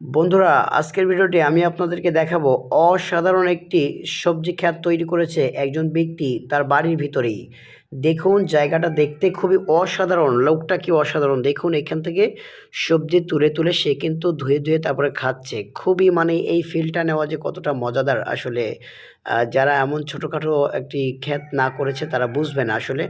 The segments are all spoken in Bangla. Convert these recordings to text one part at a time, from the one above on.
বন্ধুরা, আজকের ভিডিওটি আমি আপনাদেরকে দেখাবো অসাধারণ একটি সবজি ক্ষেত তৈরি করেছে একজন ব্যক্তি তার বাড়ির ভিতরেই। দেখুন জায়গাটা দেখতে খুবই অসাধারণ, লোকটা কি অসাধারণ! দেখুন এখান থেকে সবজি তুলে তুলে সে কিন্তু ধুয়ে ধুয়ে তারপরে খাচ্ছে। খুবই মানে এই ফিলটা নেওয়া যে কতটা মজাদার আসলে যারা এমন ছোটোখাটো একটি ক্ষেত না করেছে তারা বুঝবে না আসলে।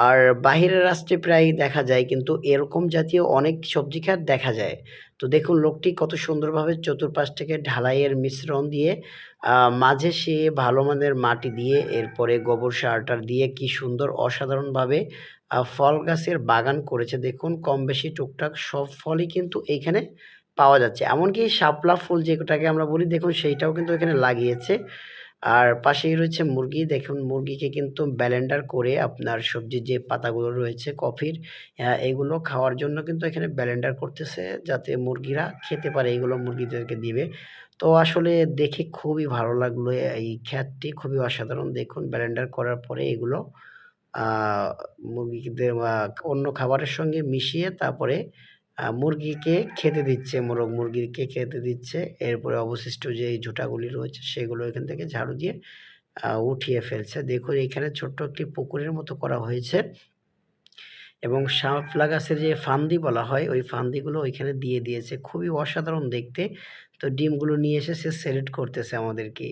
আর বাহিরের রাষ্ট্রে প্রায় দেখা যায়, কিন্তু এরকম জাতীয় অনেক সবজি ক্ষেত দেখা যায়। তো দেখুন লোকটি কত সুন্দরভাবে চতুর্পাশ থেকে ঢালাইয়ের মিশ্রণ দিয়ে মাঝে সে ভালো মানের মাটি দিয়ে এরপরে গোবর সার-টার দিয়ে কি সুন্দর অসাধারণভাবে ফল গাছের বাগান করেছে। দেখুন কম বেশি টুকটাক সব ফলই কিন্তু এইখানে পাওয়া যাচ্ছে। এমনকি শাপলা ফুল যেটাকে আমরা বলি, দেখুন সেইটাও কিন্তু এখানে লাগিয়েছে। আর পাশেই রয়েছে মুরগি। দেখুন মুরগিকে কিন্তু ব্লেন্ডার করে আপনার সবজির যে পাতাগুলো রয়েছে কফির, এগুলো খাওয়ার জন্য কিন্তু এখানে ব্লেন্ডার করতেছে যাতে মুরগিরা খেতে পারে, এগুলো মুরগিদেরকে দিবে। তো আসলে দেখে খুবই ভালো লাগলো, এই ক্ষেতটি খুবই অসাধারণ। দেখুন ব্লেন্ডার করার পরে এগুলো আ মুরগিদের অন্য খাবারের সঙ্গে মিশিয়ে তারপরে মুরগিকে খেতে দিচ্ছে, মোরগ মুরগিকে খেতে দিচ্ছে। এরপরে অবশিষ্ট যে এই ঝুঁটাগুলি রয়েছে সেগুলো এখান থেকে ঝাড়ু দিয়ে উঠিয়ে ফেলছে। দেখুন এইখানে ছোট্ট একটি পুকুরের মতো করা হয়েছে এবং শাপলা গাছের যে ফান্দি বলা হয়, ওই ফান্দিগুলো ওইখানে দিয়ে দিয়েছে। খুবই অসাধারণ দেখতে। তো ডিমগুলো নিয়ে এসে সে সেলেক্ট করতেছে আমাদেরকে।